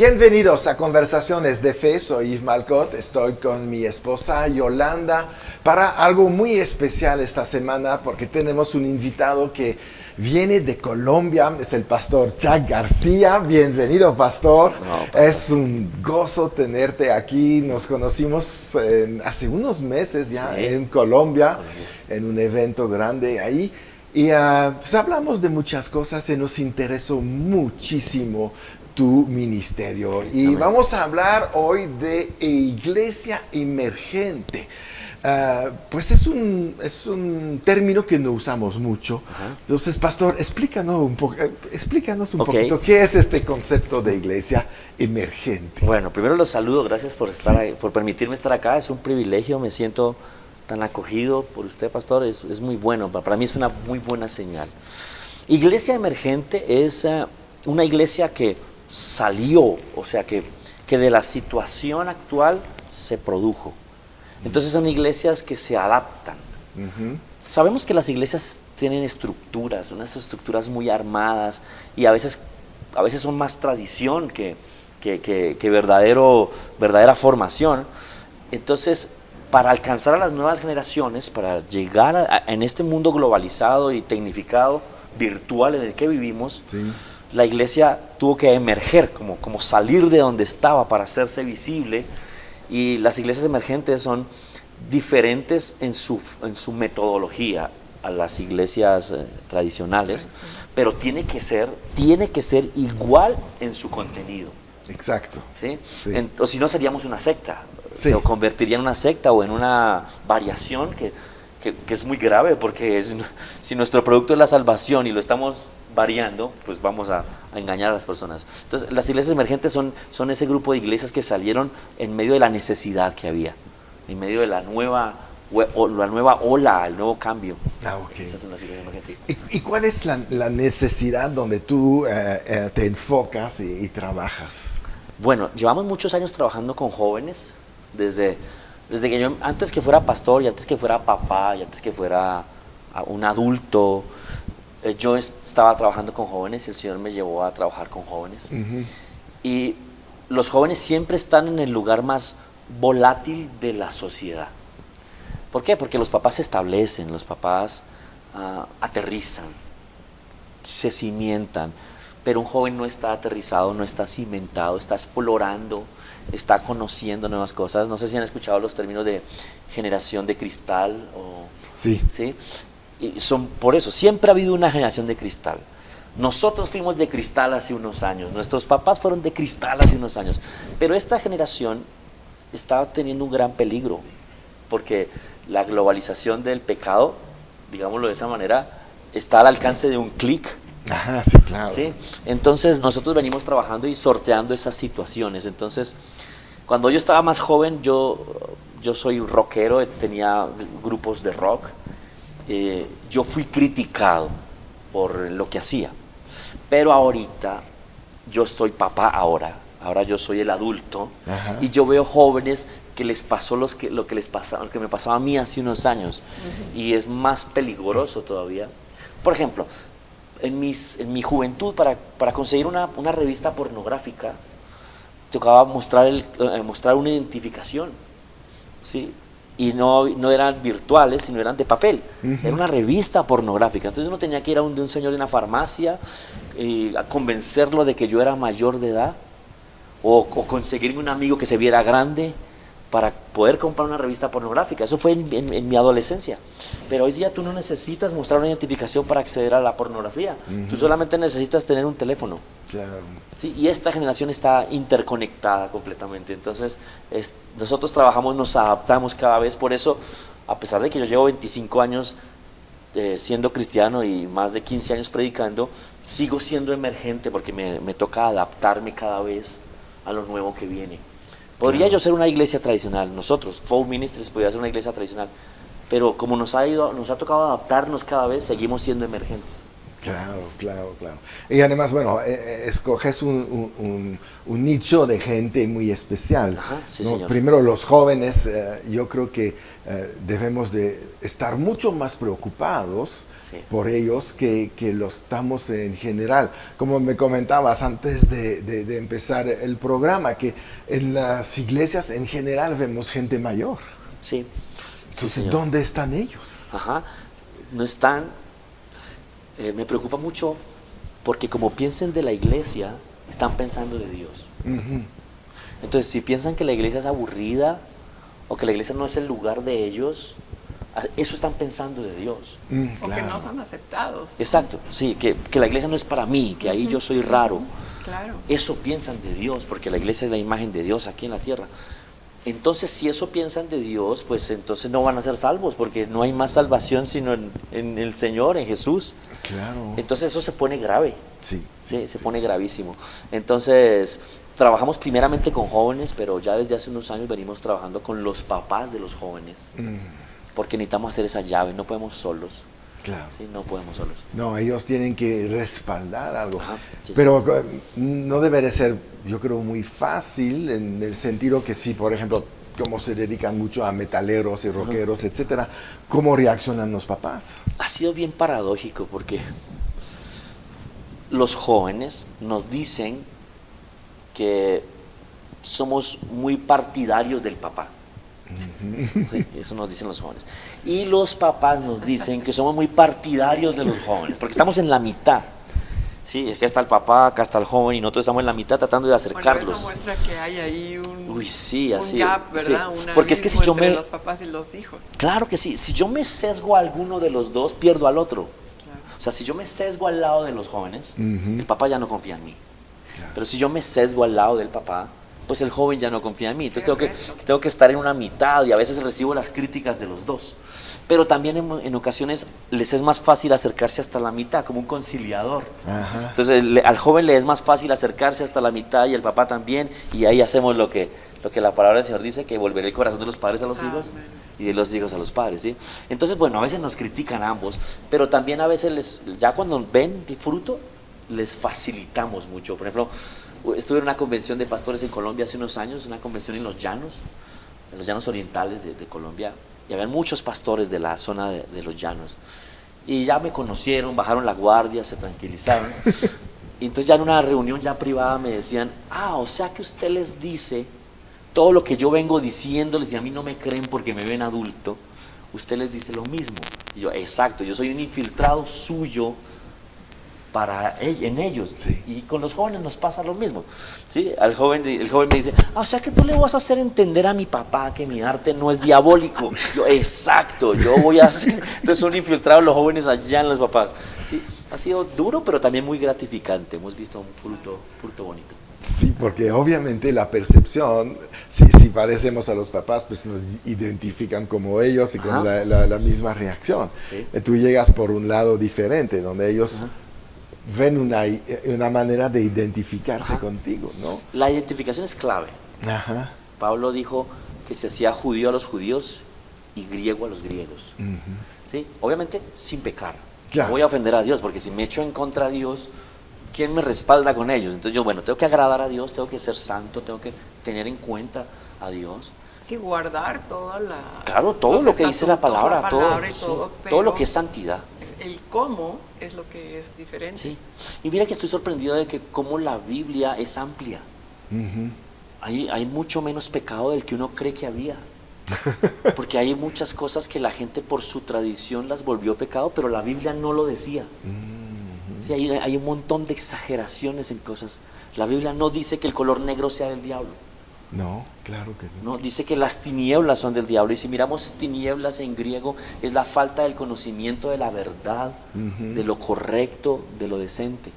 Bienvenidos a Conversaciones de Fe, soy Yves Malcott, estoy con mi esposa Yolanda para algo muy especial esta semana porque tenemos un invitado que viene de Colombia, es el pastor Chuck García. Bienvenido, pastor. No, pastor. Es un gozo tenerte aquí. Nos conocimos hace unos meses ya en Colombia, en un evento grande ahí. Y pues hablamos de muchas cosas y nos interesó muchísimo tu ministerio. Y Amén. Vamos a hablar hoy de iglesia emergente. Pues es un término que no usamos mucho. Ajá. Entonces, pastor, explícanos un Ok. poquito qué es este concepto de iglesia emergente. Bueno, primero los saludo, gracias por estar ahí, por permitirme estar acá, es un privilegio, me siento tan acogido por usted, pastor, es muy bueno, para mí es una muy buena señal. Iglesia emergente es una iglesia que salió, o sea, que de la situación actual se produjo. Entonces son iglesias que se adaptan. Sabemos que las iglesias tienen estructuras, unas estructuras muy armadas y a veces son más tradición que verdadera formación. Entonces, para alcanzar a las nuevas generaciones, para llegar en este mundo globalizado y tecnificado, virtual en el que vivimos, Sí. la iglesia tuvo que emerger, como salir de donde estaba para hacerse visible. Y las iglesias emergentes son diferentes en su metodología a las iglesias tradicionales, pero tiene que ser igual en su contenido. Exacto. ¿Sí? Sí. O si no, seríamos una secta. Sí. Se convertiría en una secta o en una variación que es muy grave, porque si nuestro producto es la salvación y lo estamos variando, pues vamos a engañar a las personas. Entonces, las iglesias emergentes son ese grupo de iglesias que salieron en medio de la necesidad que había, en medio de la nueva ola, el nuevo cambio. Ok. Esas son las iglesias emergentes. ¿Y cuál es la necesidad donde tú te enfocas y trabajas? Bueno, llevamos muchos años trabajando con jóvenes, desde que yo, antes que fuera pastor y antes que fuera papá y antes que fuera un adulto, yo estaba trabajando con jóvenes y el Señor me llevó a trabajar con jóvenes. Y los jóvenes siempre están en el lugar más volátil de la sociedad. ¿Por qué? Porque los papás se establecen, los papás aterrizan, se cimientan, pero un joven no está aterrizado, no está cimentado, está explorando, está conociendo nuevas cosas. No sé si han escuchado los términos de generación de cristal Sí. ¿sí? Y por eso, siempre ha habido una generación de cristal. Nosotros fuimos de cristal hace unos años, nuestros papás fueron de cristal hace unos años, pero esta generación está teniendo un gran peligro, porque la globalización del pecado, digámoslo de esa manera, está al alcance de un clic. Ajá, sí, claro. ¿Sí? Entonces nosotros venimos trabajando y sorteando esas situaciones. Entonces, cuando yo estaba más joven, yo soy rockero, tenía grupos de rock. Yo fui criticado por lo que hacía, pero ahorita yo soy papá ahora yo soy el adulto. Ajá. Y yo veo jóvenes que les pasó lo que me pasaba a mí hace unos años, y es más peligroso todavía. Por ejemplo, en mi juventud, para conseguir una revista pornográfica, tocaba mostrar una identificación, ¿sí? Y no eran virtuales, sino eran de papel. Era una revista pornográfica. Entonces uno tenía que ir de un señor de una farmacia a convencerlo de que yo era mayor de edad, o conseguirme un amigo que se viera grande para poder comprar una revista pornográfica. Eso fue en mi adolescencia. Pero hoy día tú no necesitas mostrar una identificación para acceder a la pornografía. Tú solamente necesitas tener un teléfono. Claro. Sí, y esta generación está interconectada completamente. Entonces, nosotros trabajamos, nos adaptamos cada vez. Por eso, a pesar de que yo llevo 25 años siendo cristiano y más de 15 años predicando, sigo siendo emergente porque me toca adaptarme cada vez a lo nuevo que viene. Podría yo ser una iglesia tradicional, nosotros, Folk Ministries, podría ser una iglesia tradicional, pero como nos ha tocado adaptarnos cada vez, seguimos siendo emergentes. Claro, claro, claro. Y además, bueno, escoges un nicho de gente muy especial. Ajá, sí, ¿no? señor. Primero, los jóvenes, yo creo que debemos de estar mucho más preocupados Sí. por ellos que lo estamos en general. Como me comentabas antes de empezar el programa, que en las iglesias en general vemos gente mayor. Sí. Sí, Entonces, señor. ¿dónde están ellos? Ajá. No están. Me preocupa mucho porque como piensen de la iglesia, están pensando de Dios. Ujú. Entonces, si piensan que la iglesia es aburrida o que la iglesia no es el lugar de ellos, eso están pensando de Dios. O que Claro. no son aceptados. Exacto, sí, que la iglesia no es para mí, que ahí yo soy raro. Claro. Eso piensan de Dios, porque la iglesia es la imagen de Dios aquí en la tierra. Entonces, si eso piensan de Dios, pues entonces no van a ser salvos, porque no hay más salvación sino en el Señor, en Jesús. Claro. Entonces eso se pone grave, Sí. sí, se pone gravísimo. Entonces, trabajamos primeramente con jóvenes, pero ya desde hace unos años venimos trabajando con los papás de los jóvenes, porque necesitamos hacer esa llave, no podemos solos, Claro. sí, no podemos solos. No, ellos tienen que respaldar algo. Ajá, sí, Pero no debe de ser, yo creo, muy fácil en el sentido que sí, por ejemplo, como se dedican mucho a metaleros y rockeros, etcétera, ¿cómo reaccionan los papás? Ha sido bien paradójico porque los jóvenes nos dicen que somos muy partidarios del papá. Sí, eso nos dicen los jóvenes. Y los papás nos dicen que somos muy partidarios de los jóvenes, porque estamos en la mitad. Sí, acá está el papá, acá está el joven y nosotros estamos en la mitad tratando de Bueno, acercarlos. eso muestra que hay ahí Uy, sí, así. un gap, ¿verdad? Sí. Un Porque es que si abismo yo entre me... los papás y los hijos. Claro que sí, si yo me sesgo a alguno de los dos, pierdo al otro. Claro. O sea, si yo me sesgo al lado de los jóvenes, el papá ya no confía en mí. Pero si yo me sesgo al lado del papá, pues el joven ya no confía en mí. Entonces tengo que estar en una mitad y a veces recibo las críticas de los dos. Pero también en ocasiones les es más fácil acercarse hasta la mitad, como un conciliador. Ajá. Entonces al joven le es más fácil acercarse hasta la mitad y el papá también. Y ahí hacemos lo que la palabra del Señor dice, que volveré el corazón de los padres a los hijos Amén. y de los hijos a los padres, ¿sí? Entonces, bueno, a veces nos critican ambos, pero también a veces ya cuando ven el fruto, les facilitamos mucho. Por ejemplo, estuve en una convención de pastores en Colombia hace unos años, una convención en los llanos orientales de Colombia, y había muchos pastores de la zona de los llanos. Y ya me conocieron, bajaron la guardia, se tranquilizaron. Y entonces ya en una reunión ya privada me decían, o sea que usted les dice todo lo que yo vengo diciéndoles y a mí no me creen porque me ven adulto, usted les dice lo mismo. Y yo, exacto, yo soy un infiltrado suyo en ellos. Sí. Y con los jóvenes nos pasa lo mismo, ¿sí? El joven me dice, o sea que tú le vas a hacer entender a mi papá que mi arte no es diabólico. Yo, exacto, yo voy a hacer. Entonces son infiltrados los jóvenes allá en los papás, ¿sí? Ha sido duro, pero también muy gratificante. Hemos visto un fruto bonito. Sí, porque obviamente la percepción, si parecemos a los papás, pues nos identifican como ellos y con la misma reacción. Sí. Tú llegas por un lado diferente, donde ellos ven una manera de identificarse contigo, ¿no? La identificación es clave. Ajá. Pablo dijo que se hacía judío a los judíos y griego a los griegos. ¿Sí? Obviamente sin pecar. Claro. No voy a ofender a Dios, porque si me echo en contra de Dios, ¿quién me respalda con ellos? Entonces yo, tengo que agradar a Dios, tengo que ser santo, tengo que tener en cuenta a Dios. Hay que guardar toda la... Claro, todo los lo que dice la estatutos, palabra, todo, y sí, todo, todo lo pero que es santidad. el cómo es lo que es diferente. Sí. Y mira que estoy sorprendido de que cómo la Biblia es amplia. Hay mucho menos pecado del que uno cree que había. Porque hay muchas cosas que la gente por su tradición las volvió pecado, pero la Biblia no lo decía. Sí, hay un montón de exageraciones en cosas. La Biblia no dice que el color negro sea del diablo. No, claro que no. No, dice que las tinieblas son del diablo. Y si miramos tinieblas en griego, es la falta del conocimiento de la verdad, de lo correcto, de lo decente.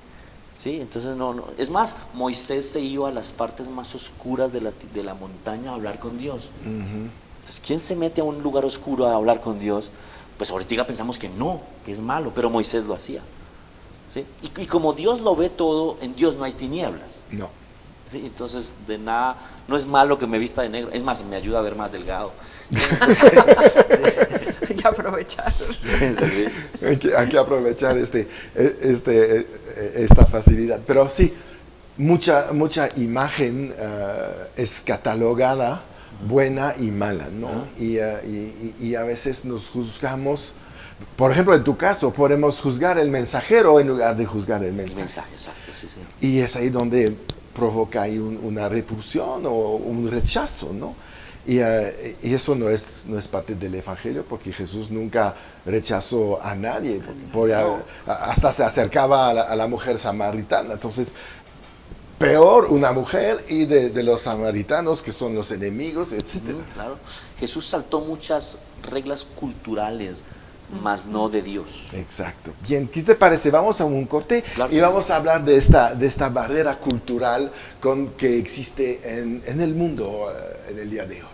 ¿Sí? Entonces no. Es más, Moisés se iba a las partes más oscuras de la montaña a hablar con Dios. Entonces, ¿quién se mete a un lugar oscuro a hablar con Dios? Pues ahorita pensamos que no, que es malo, pero Moisés lo hacía. ¿Sí? Y como Dios lo ve todo, en Dios no hay tinieblas. No. ¿Sí? Entonces, de nada, no es malo que me vista de negro. Es más, me ayuda a ver más delgado. Hay que aprovechar. Sí. Hay que aprovechar esta facilidad. Pero sí, mucha imagen es catalogada buena y mala, ¿no? Y a veces nos juzgamos. Por ejemplo, en tu caso, podemos juzgar el mensajero en lugar de juzgar el mensaje. El mensaje, exacto, sí. Y es ahí donde provoca ahí una repulsión o un rechazo, ¿no? Y eso no es parte del Evangelio, porque Jesús nunca rechazó a nadie, hasta se acercaba a la mujer samaritana. Entonces, peor una mujer y de los samaritanos, que son los enemigos, etc. Claro. Jesús saltó muchas reglas culturales, más no de Dios. Exacto. Bien, ¿qué te parece? Vamos a un corte Claro. y vamos a hablar de esta barrera cultural que existe en el mundo en el día de hoy.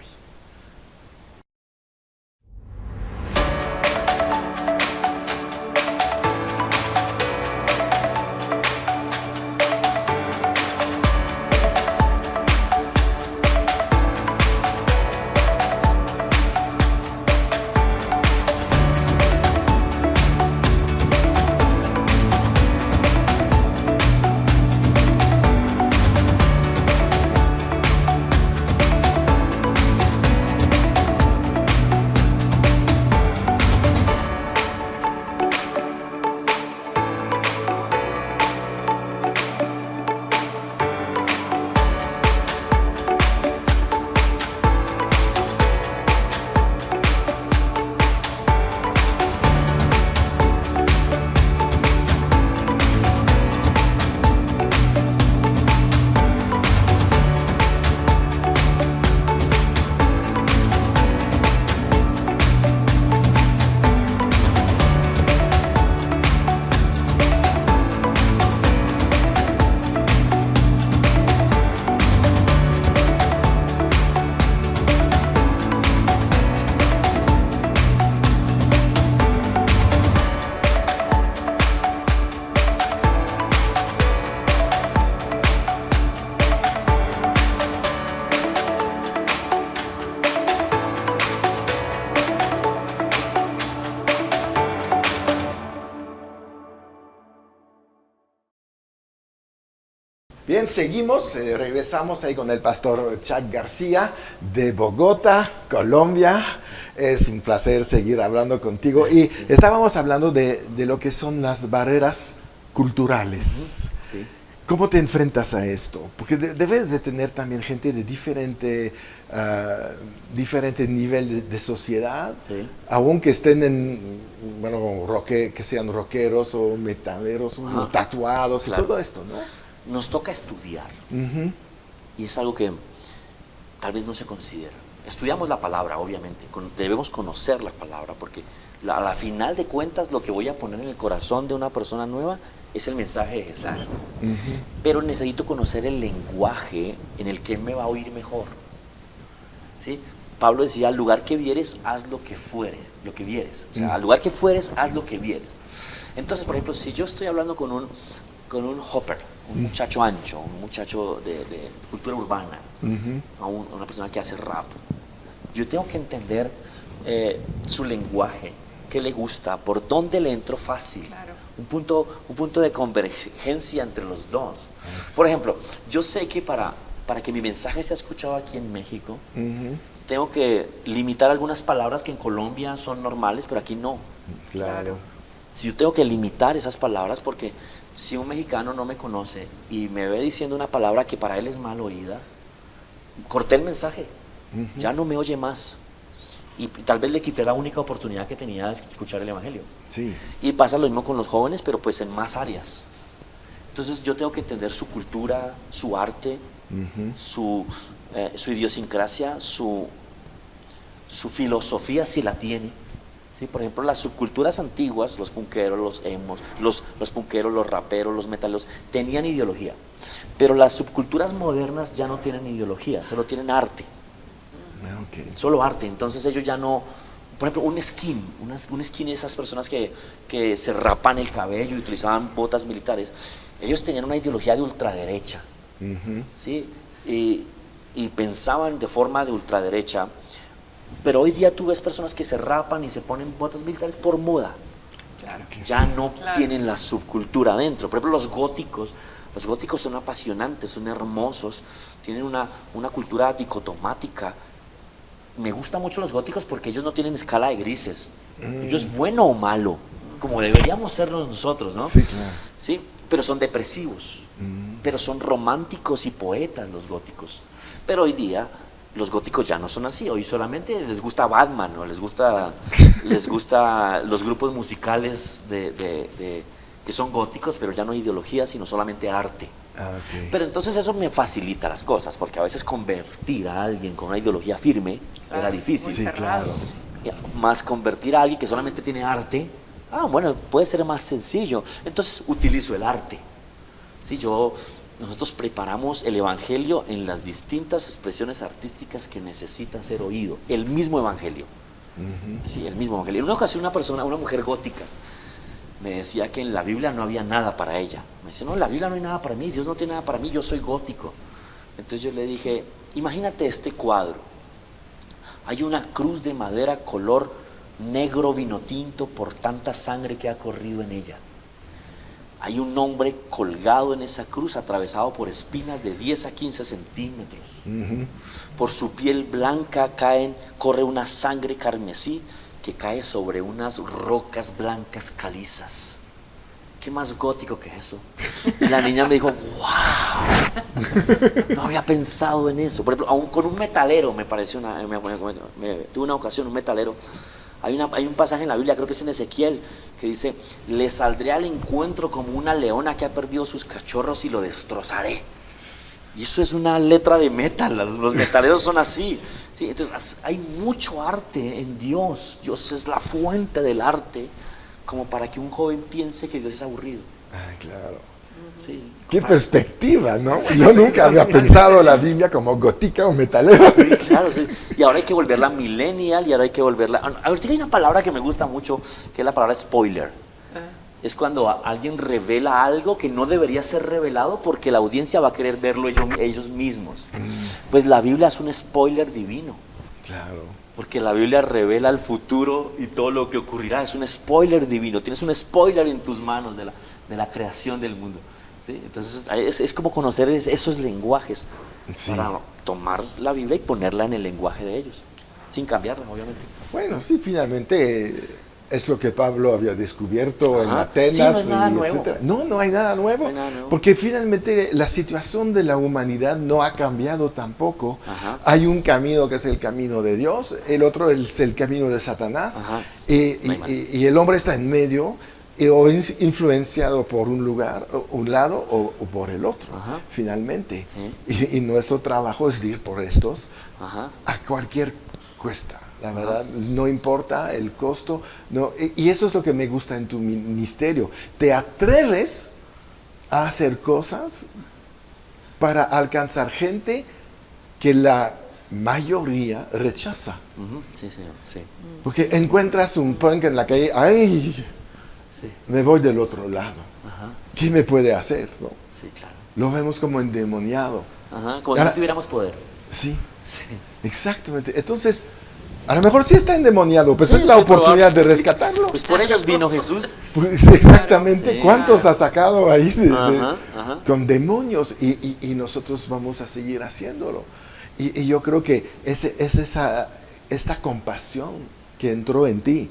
Bien, seguimos, regresamos ahí con el pastor Chuck García de Bogotá, Colombia. Es un placer seguir hablando contigo. Y estábamos hablando de lo que son las barreras culturales. Sí. ¿Cómo te enfrentas a esto? Porque debes de tener también gente de diferente nivel de sociedad, Sí. aunque estén que sean rockeros o metaleros, o tatuados, Claro. y todo esto, ¿no? Nos toca estudiar. Y es algo que tal vez no se considera. Estudiamos la palabra, obviamente. Debemos conocer la palabra, porque a la final de cuentas lo que voy a poner en el corazón de una persona nueva es el mensaje de Jesús. Claro. Pero necesito conocer el lenguaje en el que me va a oír mejor. ¿Sí? Pablo decía, al lugar que vieres, haz lo que fueres, lo que vieres. O sea, al lugar que fueres, haz lo que vieres. Entonces, por ejemplo, si yo estoy hablando con un hopper, un muchacho ancho, un muchacho de cultura urbana, una persona que hace rap, yo tengo que entender su lenguaje, qué le gusta, por dónde le entro fácil. Claro. Un punto de convergencia entre los dos. Por ejemplo, yo sé que para que mi mensaje sea escuchado aquí en México, tengo que limitar algunas palabras que en Colombia son normales, pero aquí no. Claro. Si yo tengo que limitar esas palabras, porque si un mexicano no me conoce y me ve diciendo una palabra que para él es mal oída, corté el mensaje, ya no me oye más. Y tal vez le quité la única oportunidad que tenía de escuchar el Evangelio. Sí. Y pasa lo mismo con los jóvenes, pero pues en más áreas. Entonces yo tengo que entender su cultura, su arte, su idiosincrasia, su filosofía, si la tiene. ¿Sí? Por ejemplo, las subculturas antiguas, los punqueros, los emos, los punqueros, los raperos, los metaleros, tenían ideología. Pero las subculturas modernas ya no tienen ideología, solo tienen arte. Okay. Solo arte. Entonces ellos ya no... Por ejemplo, un skin de esas personas que se rapan el cabello y utilizaban botas militares, ellos tenían una ideología de ultraderecha. ¿Sí? Y pensaban de forma de ultraderecha, Pero hoy día tú ves personas que se rapan y se ponen botas militares por moda. Claro. Ya no Claro. tienen la subcultura adentro. Por ejemplo, los góticos son apasionantes, son hermosos, tienen una cultura dicotomática. Me gustan mucho los góticos porque ellos no tienen escala de grises. Ellos es bueno o malo, como deberíamos sernos nosotros, ¿no? Sí, claro. Sí, pero son depresivos, pero son románticos y poetas los góticos. Pero hoy día los góticos ya no son así. Hoy solamente les gusta Batman, o les gusta los grupos musicales que son góticos, pero ya no ideología, sino solamente arte. Ah, ok. Pero entonces eso me facilita las cosas, porque a veces convertir a alguien con una ideología firme Claro, era difícil. muy cerrados. Más convertir a alguien que solamente tiene arte, bueno, puede ser más sencillo. Entonces utilizo el arte. Sí, nosotros preparamos el evangelio en las distintas expresiones artísticas que necesitan ser oído. El mismo evangelio. Sí, el mismo evangelio. En una ocasión una mujer gótica, me decía que en la Biblia no había nada para ella. Me dice, no, en la Biblia no hay nada para mí, Dios no tiene nada para mí, yo soy gótico. Entonces yo le dije, imagínate este cuadro. Hay una cruz de madera color negro vino tinto por tanta sangre que ha corrido en ella. Hay un hombre colgado en esa cruz, atravesado por espinas de 10 a 15 centímetros. Por su piel blanca corre una sangre carmesí que cae sobre unas rocas blancas calizas. ¿Qué más gótico que eso? Y la niña me dijo, wow, no había pensado en eso. Por ejemplo, aún con un metalero, me pareció tuve una ocasión, un metalero. Hay un pasaje en la Biblia, creo que es en Ezequiel, que dice, le saldré al encuentro como una leona que ha perdido sus cachorros y lo destrozaré. Y eso es una letra de metal, los metaleros son así. ¿Sí? Entonces hay mucho arte en Dios. Dios es la fuente del arte, como para que un joven piense que Dios es aburrido. Ah, claro. Sí. Qué perspectiva, ¿no? Yo nunca había pensado la Biblia como gótica o metalera. Sí, claro, sí. Y ahora hay que volverla millennial y ahora hay que volverla... Ahorita hay una palabra que me gusta mucho, que es la palabra spoiler. Es cuando alguien revela algo que no debería ser revelado porque la audiencia va a querer verlo ellos mismos. Pues la Biblia es un spoiler divino. Claro. Porque la Biblia revela el futuro y todo lo que ocurrirá. Es un spoiler divino. Tienes un spoiler en tus manos de la creación del mundo. ¿Sí? Entonces es como conocer esos lenguajes, Sí. para tomar la Biblia y ponerla en el lenguaje de ellos, sin cambiarla, obviamente. Bueno, sí, finalmente es lo que Pablo había descubierto en Ajá. Atenas. Sí, no es nada y nuevo. etcétera. No hay nada nuevo. No hay nada nuevo. Porque finalmente la situación de la humanidad no ha cambiado tampoco. Ajá. Hay un camino que es el camino de Dios, el otro es el camino de Satanás. Ajá. Y, No hay más. y el hombre está en medio, o influenciado por un lugar, un lado o por el otro, Ajá. finalmente. Sí. Y nuestro trabajo es ir por estos Ajá. a cualquier cuesta. La verdad, no importa el costo. No, y eso es lo que me gusta en tu ministerio. Te atreves a hacer cosas para alcanzar gente que la mayoría rechaza. Sí, señor, sí. Porque encuentras un punk en la calle, ¡ay! Sí. Me voy del otro lado. Ajá. ¿Qué me puede hacer? ¿No? Sí, claro. Lo vemos como endemoniado. Ajá. Como si Ahora- no tuviéramos poder. Sí, Sí. exactamente. Entonces, a lo mejor sí está endemoniado, pues Sí, es la muy probable, oportunidad de sí. rescatarlo. Pues por ellos vino Jesús. Pues exactamente. Sí. ¿Cuántos ha sacado ahí Ajá, ajá. con demonios? Y nosotros vamos a seguir haciéndolo. Y yo creo que es esta compasión que entró en ti.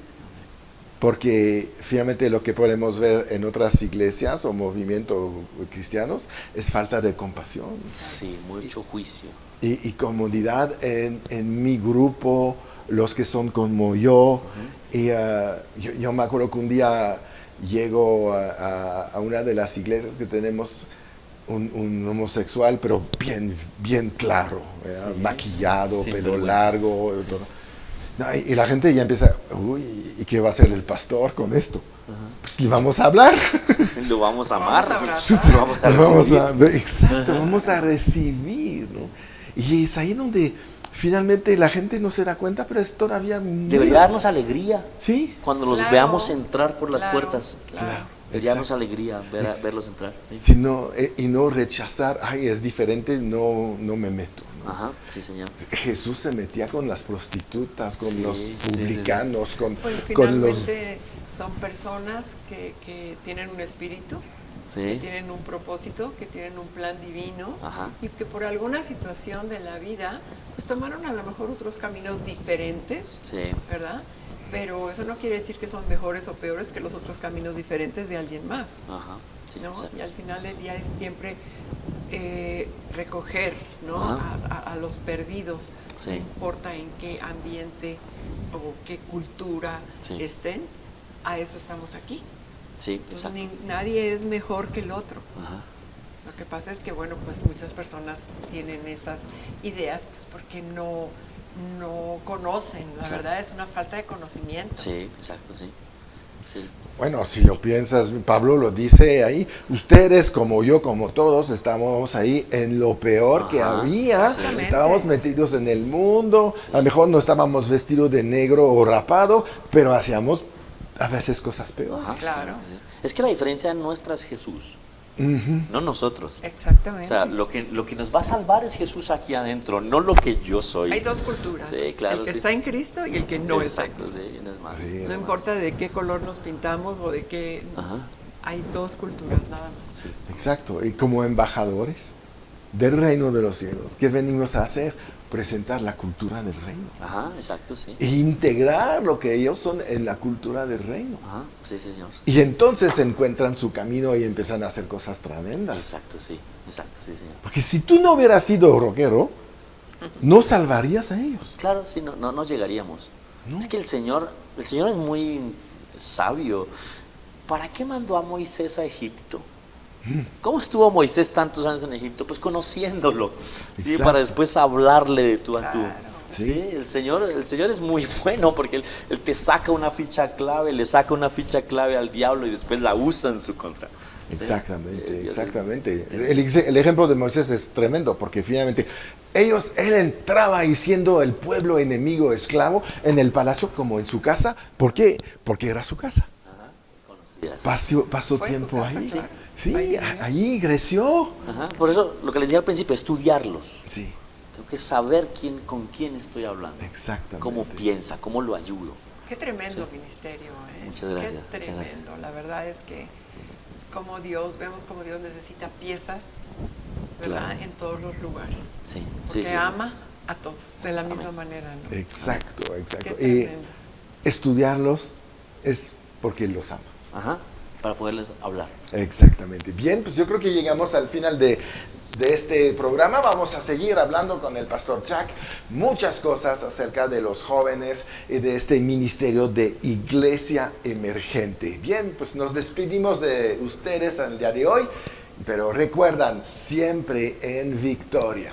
Porque finalmente lo que podemos ver en otras iglesias o movimientos cristianos es falta de compasión. Sí, mucho juicio. Y comodidad en mi grupo, los que son como yo. Y yo me acuerdo que un día llego a una de las iglesias que tenemos un homosexual, pero bien claro, ¿verdad? Sí. Maquillado, Sin pelo vergüenza. largo. Todo. No, y la gente ya empieza, uy, ¿y qué va a hacer el pastor con esto? Pues le vamos a hablar. Lo vamos a Vamos amar. a abrazar. Lo vamos a Vamos recibir. exacto, vamos a recibir, ¿no? Y es ahí donde finalmente la gente no se da cuenta, pero es todavía... Debería darnos alegría Sí, cuando los Claro. veamos entrar por las Claro, puertas. claro. Debería darnos alegría verlos entrar. ¿sí? si no, y no rechazar, ay, es diferente, no me meto, ¿no? Ajá, sí, señor. Jesús se metía con las prostitutas, con Sí, los sí, publicanos, Pues con los... finalmente son personas que tienen un espíritu, que Sí. tienen un propósito, que tienen un plan divino Ajá. y que por alguna situación de la vida pues tomaron a lo mejor otros caminos diferentes, Sí. ¿verdad? Pero eso no quiere decir que son mejores o peores que los otros caminos diferentes de alguien más, Ajá. Sí, ¿no? exacto. Y al final del día es siempre recoger, ¿no? Ajá. A los perdidos, Sí. no importa en qué ambiente o qué cultura Sí. estén, a eso estamos aquí. Sí, Entonces, exacto. nadie es mejor que el otro. Ajá. Lo que pasa es que, bueno, pues muchas personas tienen esas ideas, pues porque no conocen. La verdad es una falta de conocimiento. Sí, exacto, sí. Sí. Bueno, si lo piensas, Pablo lo dice ahí, ustedes como yo, como todos, estábamos ahí en lo peor que Ajá, había, exactamente. estábamos metidos en el mundo, a lo mejor no estábamos vestidos de negro o rapado, pero hacíamos a veces cosas peores. Ajá. Claro. Sí, sí. Es que la diferencia nuestra es Jesús, no nosotros. Exactamente. O sea, lo que nos va a salvar es Jesús aquí adentro, no lo que yo soy. Hay dos culturas, Sí, claro, el que sí. está en Cristo y el que no está en Exacto, Cristo. sí, no es más. Sí. No importa de qué color nos pintamos o de qué... Ajá. Hay dos culturas nada más. Sí. Exacto, y como embajadores del reino de los cielos, ¿qué venimos a hacer? Presentar la cultura del reino. Ajá, exacto, sí. E integrar lo que ellos son en la cultura del reino. Ajá, sí, sí, señor. Y entonces encuentran su camino y empiezan a hacer cosas tremendas. Exacto, sí, señor. Porque si tú no hubieras sido rockero, no salvarías a ellos. Claro, sí, no llegaríamos. No. Es que el Señor es muy sabio. ¿Para qué mandó a Moisés a Egipto? ¿Cómo estuvo Moisés tantos años en Egipto? Pues conociéndolo, ¿sí? Exacto. Para después hablarle de tú a tú. Claro. Sí, el Señor es muy bueno porque él te saca una ficha clave, le saca una ficha clave al diablo y después la usa en su contra. Exactamente, Dios es- exactamente. El ejemplo de Moisés es tremendo porque finalmente él entraba y siendo el pueblo enemigo esclavo en el palacio como en su casa. ¿Por qué? Porque era su casa. Ajá, conocidas. Pasó Fue su tiempo casa, ahí. claro. Sí, Ahí. ahí creció. Ajá, por eso lo que les dije al principio, estudiarlos. Sí, Tengo que saber con quién estoy hablando. exactamente. Cómo piensa, cómo lo ayudo. Qué tremendo ministerio, ¿eh? Muchas gracias, Qué muchas tremendo. gracias. La verdad es que vemos como Dios necesita piezas, ¿verdad? Claro. En todos los lugares. Sí, Porque sí. ama a todos de la misma Amén. manera, ¿no? Exacto, exacto. Qué Y tremendo. estudiarlos es porque los amas. Ajá, para poderles hablar. Exactamente. Bien, pues yo creo que llegamos al final de este programa. Vamos a seguir hablando con el pastor Jack muchas cosas acerca de los jóvenes y de este ministerio de Iglesia Emergente. Bien, pues nos despedimos de ustedes el día de hoy, pero recuerdan, siempre en victoria.